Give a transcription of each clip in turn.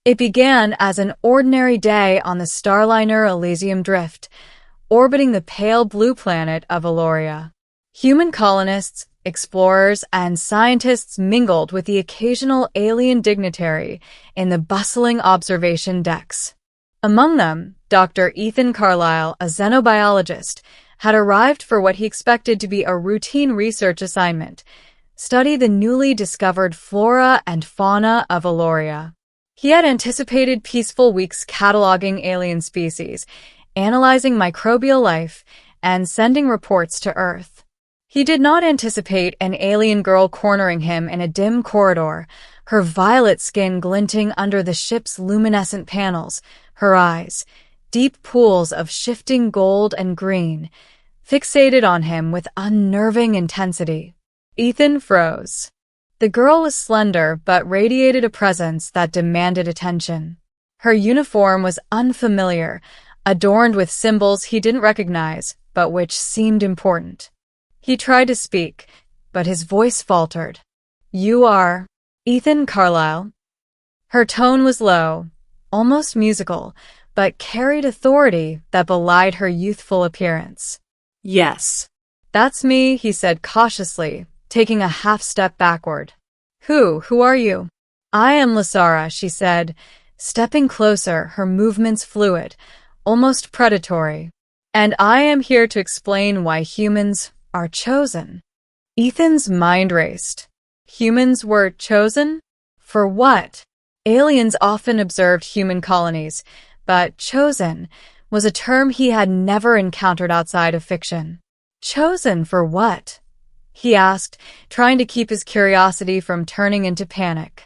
It began as an ordinary day on the starliner Elysium Drift, orbiting the pale blue planet of Eloria. Human colonists, explorers, and scientists mingled with the occasional alien dignitary in the bustling observation decks. Among them, Dr. Ethan Carlisle, a xenobiologist, had arrived for what he expected to be a routine research assignment: study the newly discovered flora and fauna of Eloria. He had anticipated peaceful weeks cataloging alien species, analyzing microbial life, and sending reports to Earth. He did not anticipate an alien girl cornering him in a dim corridor, her violet skin glinting under the ship's luminescent panels, her eyes, deep pools of shifting gold and green, fixated on him with unnerving intensity. Ethan froze. The girl was slender but radiated a presence that demanded attention. Her uniform was unfamiliar, adorned with symbols he didn't recognize, but which seemed important. He tried to speak, but his voice faltered. "You are Ethan Carlisle?" Her tone was low, almost musical, but carried authority that belied her youthful appearance. "Yes." "That's me," he said cautiously, taking a half-step backward. Who are you?" "I am Lasara," she said, stepping closer, her movements fluid, almost predatory. "And I am here to explain why humans are chosen." Ethan's mind raced. Humans were chosen? For what? Aliens often observed human colonies, but chosen was a term he had never encountered outside of fiction. Chosen for what? He asked, trying to keep his curiosity from turning into panic.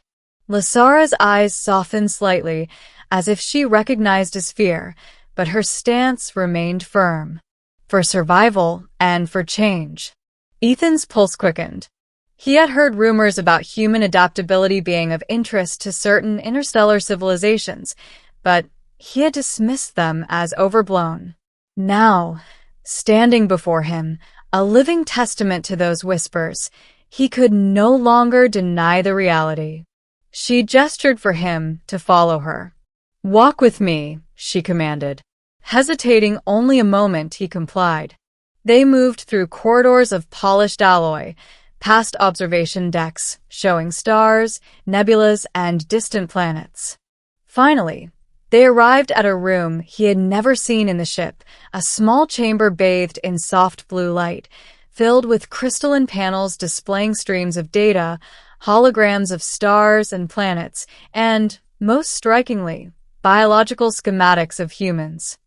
Lasara's eyes softened slightly, as if she recognized his fear, but her stance remained firm. For survival and for change. Ethan's pulse quickened. He had heard rumors about human adaptability being of interest to certain interstellar civilizations, but he had dismissed them as overblown. Now, standing before him, a living testament to those whispers, he could no longer deny the reality. She gestured for him to follow her. "Walk with me," she commanded. Hesitating only a moment, he complied. They moved through corridors of polished alloy, past observation decks, showing stars, nebulas, and distant planets. Finally, they arrived at a room he had never seen in the ship, a small chamber bathed in soft blue light, filled with crystalline panels displaying streams of data, holograms of stars and planets, and, most strikingly, biological schematics of humans.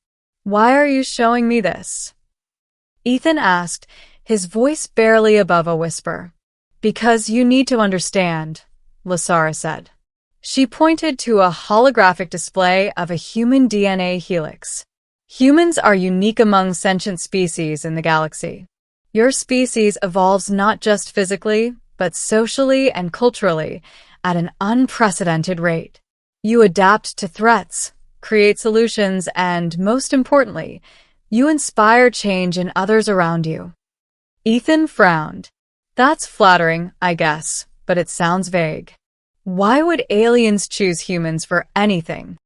"Why are you showing me this?" Ethan asked, his voice barely above a whisper. "Because you need to understand," Lasara said. She pointed to a holographic display of a human DNA helix. "Humans are unique among sentient species in the galaxy. Your species evolves not just physically, but socially and culturally at an unprecedented rate. You adapt to threats, create solutions, and, most importantly, you inspire change in others around you." Ethan frowned. "That's flattering, I guess, but it sounds vague." "Why would aliens choose humans for anything?"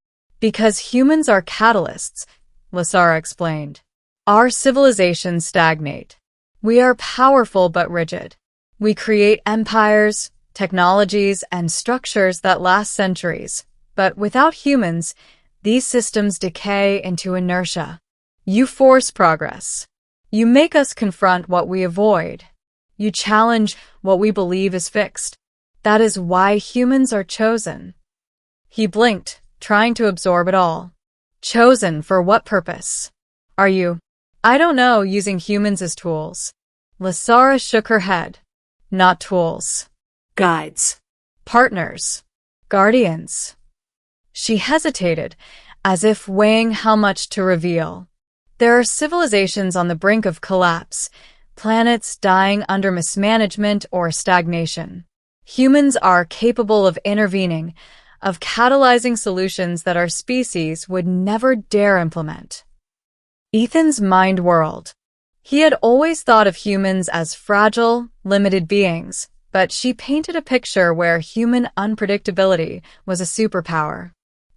"Because humans are catalysts," Lasara explained. "Our civilizations stagnate. We are powerful but rigid. We create empires, technologies, and structures that last centuries. But without humans, these systems decay into inertia. You force progress. You make us confront what we avoid. You challenge what we believe is fixed. That is why humans are chosen." He blinked, trying to absorb it all. "Chosen for what purpose? Are you, I don't know, using humans as tools?" Lasara shook her head. "Not tools. Guides. Partners. Guardians." She hesitated, as if weighing how much to reveal. There are civilizations on the brink of collapse, planets dying under mismanagement or stagnation. Humans are capable of intervening, of catalyzing solutions that our species would never dare implement. Ethan's mind whirled. He had always thought of humans as fragile, limited beings, but she painted a picture where human unpredictability was a superpower.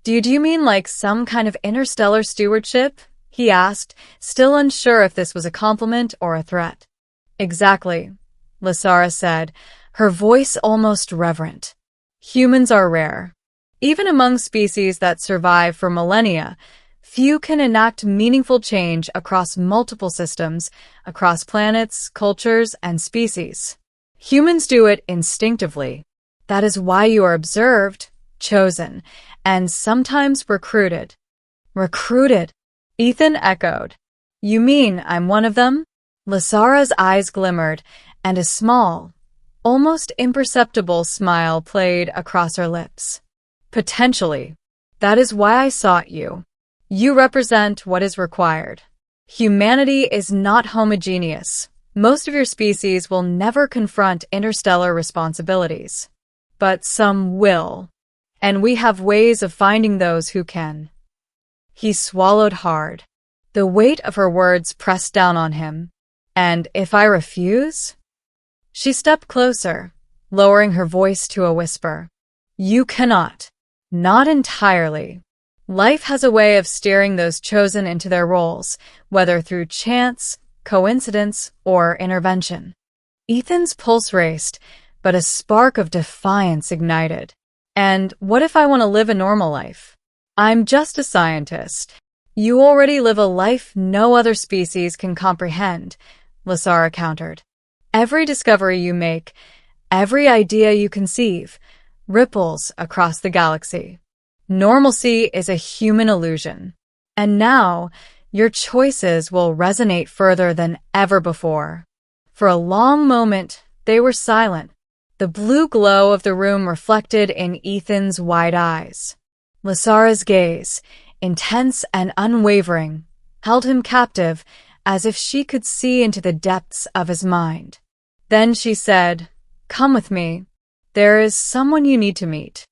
Do you mean like some kind of interstellar stewardship? He asked, still unsure if this was a compliment or a threat. Exactly, Lasara said, her voice almost reverent. Humans are rare. Even among species that survive for millennia, few can enact meaningful change across multiple systems, across planets, cultures, and species. Humans do it instinctively. That is why you are observed, chosen, and sometimes recruited. Recruited? Ethan echoed. You mean I'm one of them? Lasara's eyes glimmered, and a small, almost imperceptible smile played across her lips. Potentially. That is why I sought you. You represent what is required. Humanity is not homogeneous. Most of your species will never confront interstellar responsibilities. But some will. And we have ways of finding those who can. He swallowed hard. The weight of her words pressed down on him. And if I refuse? She stepped closer, lowering her voice to a whisper. You cannot. Not entirely. Life has a way of steering those chosen into their roles, whether through chance, coincidence, or intervention. Ethan's pulse raced, but a spark of defiance ignited. And what if I want to live a normal life? I'm just a scientist. You already live a life no other species can comprehend, Lasara countered. Every discovery you make, every idea you conceive, ripples across the galaxy. Normalcy is a human illusion. And now, your choices will resonate further than ever before. For a long moment, they were silent. The blue glow of the room reflected in Ethan's wide eyes. Lasara's gaze, intense and unwavering, held him captive as if she could see into the depths of his mind. Then she said, Come with me. There is someone you need to meet.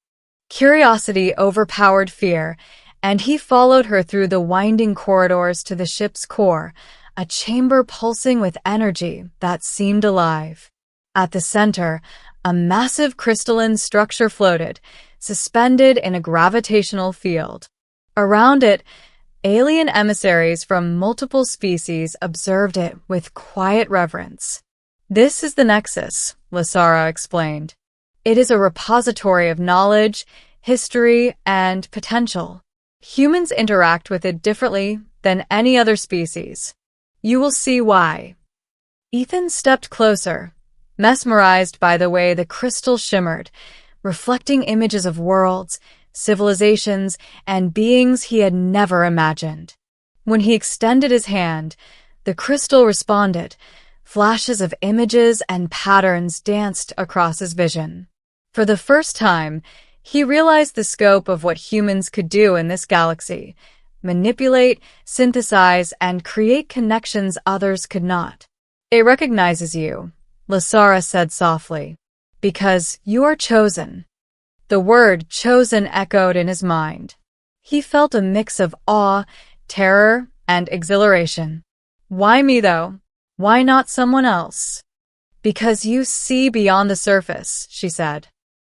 Curiosity overpowered fear, and he followed her through the winding corridors to the ship's core, a chamber pulsing with energy that seemed alive. At the center, a massive crystalline structure floated, suspended in a gravitational field. Around it, alien emissaries from multiple species observed it with quiet reverence. This is the Nexus, Lasara explained. It is a repository of knowledge, history, and potential. Humans interact with it differently than any other species. You will see why. Ethan stepped closer, mesmerized by the way the crystal shimmered, reflecting images of worlds, civilizations, and beings he had never imagined. When he extended his hand, the crystal responded. Flashes of images and patterns danced across his vision. For the first time, he realized the scope of what humans could do in this galaxy: manipulate, synthesize, and create connections others could not. It recognizes you, Lasara said softly, because you are chosen. The word chosen echoed in his mind. He felt a mix of awe, terror, and exhilaration. Why me, though? Why not someone else? Because you see beyond the surface, she said.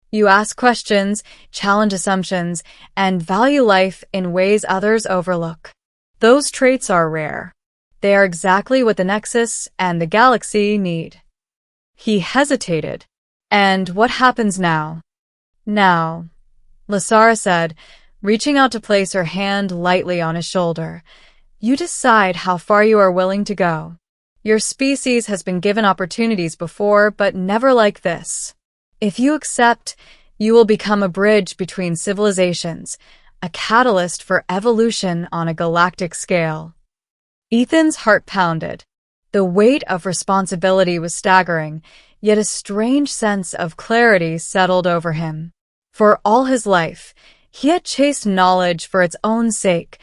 You ask questions, challenge assumptions, and value life in ways others overlook. Those traits are rare. They are exactly what the Nexus and the galaxy need. He hesitated. And what happens now? Now, Lasara said, reaching out to place her hand lightly on his shoulder. You decide how far you are willing to go. Your species has been given opportunities before, but never like this. If you accept, you will become a bridge between civilizations, a catalyst for evolution on a galactic scale. Ethan's heart pounded. The weight of responsibility was staggering, yet a strange sense of clarity settled over him. For all his life, he had chased knowledge for its own sake,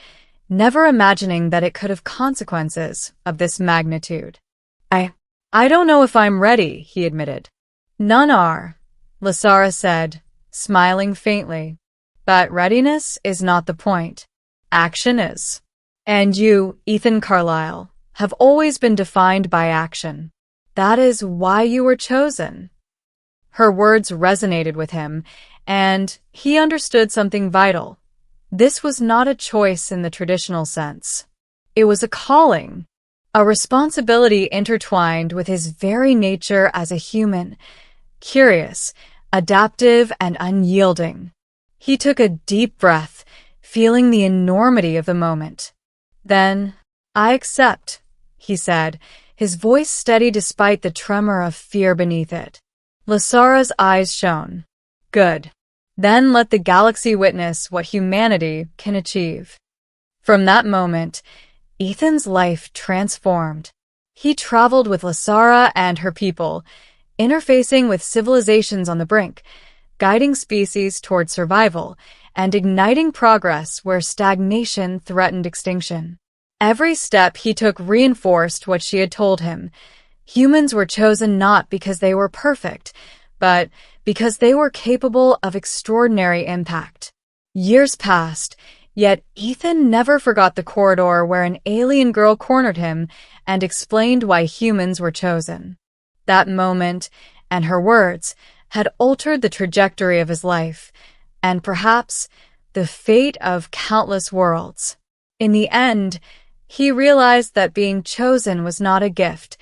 never imagining that it could have consequences of this magnitude. I don't know if I'm ready, he admitted. None are, Lasara said, smiling faintly. But readiness is not the point. Action is. And you, Ethan Carlyle, have always been defined by action. That is why you were chosen. Her words resonated with him, and he understood something vital. This was not a choice in the traditional sense. It was a calling, a responsibility intertwined with his very nature as a human, curious, adaptive, and unyielding. He took a deep breath, feeling the enormity of the moment. Then, "I accept," he said, his voice steady despite the tremor of fear beneath it. Lasara's eyes shone. "Good. Then let the galaxy witness what humanity can achieve." From that moment, Ethan's life transformed. He traveled with Lasara and her people, interfacing with civilizations on the brink, guiding species toward survival, and igniting progress where stagnation threatened extinction. Every step he took reinforced what she had told him. Humans were chosen not because they were perfect, but because they were capable of extraordinary impact. Years passed, yet Ethan never forgot the corridor where an alien girl cornered him and explained why humans were chosen. That moment, and her words, had altered the trajectory of his life, and perhaps the fate of countless worlds. In the end, he realized that being chosen was not a gift.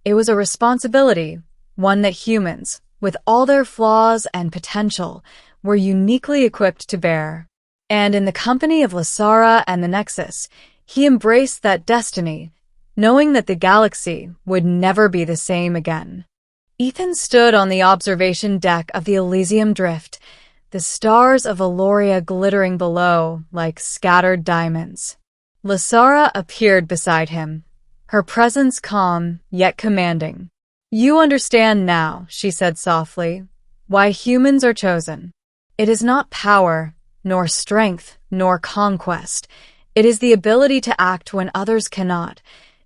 It was a responsibility, one that humans, with all their flaws and potential, were uniquely equipped to bear. And in the company of Lasara and the Nexus, he embraced that destiny, knowing that the galaxy would never be the same again. Ethan stood on the observation deck of the Elysium Drift, the stars of Eloria glittering below like scattered diamonds. Lasara appeared beside him, her presence calm yet commanding. "You understand now," she said softly, "why humans are chosen. It is not power, nor strength, nor conquest. It is the ability to act when others cannot,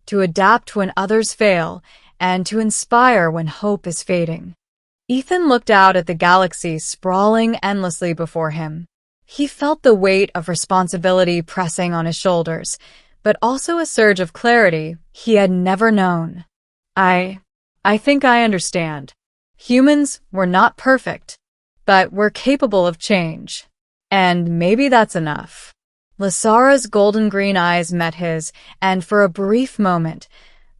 to adapt when others fail, and to inspire when hope is fading." Ethan looked out at the galaxy sprawling endlessly before him. He felt the weight of responsibility pressing on his shoulders, but also a surge of clarity he had never known. I think I understand. Humans were not perfect, but we're capable of change. And maybe that's enough." Lasara's golden green eyes met his, and for a brief moment,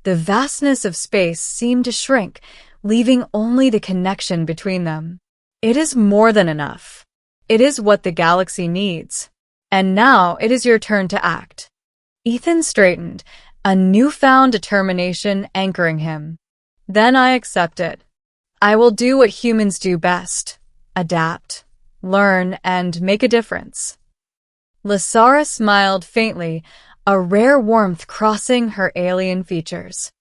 the vastness of space seemed to shrink, leaving only the connection between them. "It is more than enough. It is what the galaxy needs. And now it is your turn to act." Ethan straightened, a newfound determination anchoring him. "Then I accept it. I will do what humans do best: adapt, learn, and make a difference." Lasara smiled faintly, a rare warmth crossing her alien features.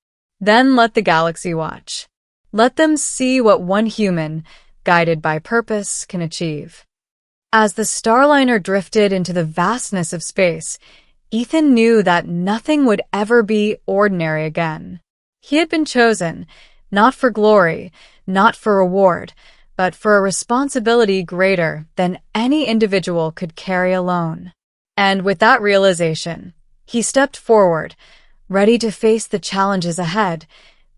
"Then let the galaxy watch. Let them see what one human, guided by purpose, can achieve." As the Starliner drifted into the vastness of space, Ethan knew that nothing would ever be ordinary again. He had been chosen, not for glory, not for reward, but for a responsibility greater than any individual could carry alone. And with that realization, he stepped forward, ready to face the challenges ahead,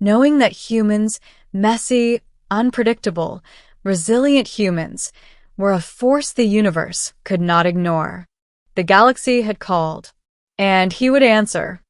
knowing that humans, messy, unpredictable, resilient humans, were a force the universe could not ignore. The galaxy had called, and he would answer.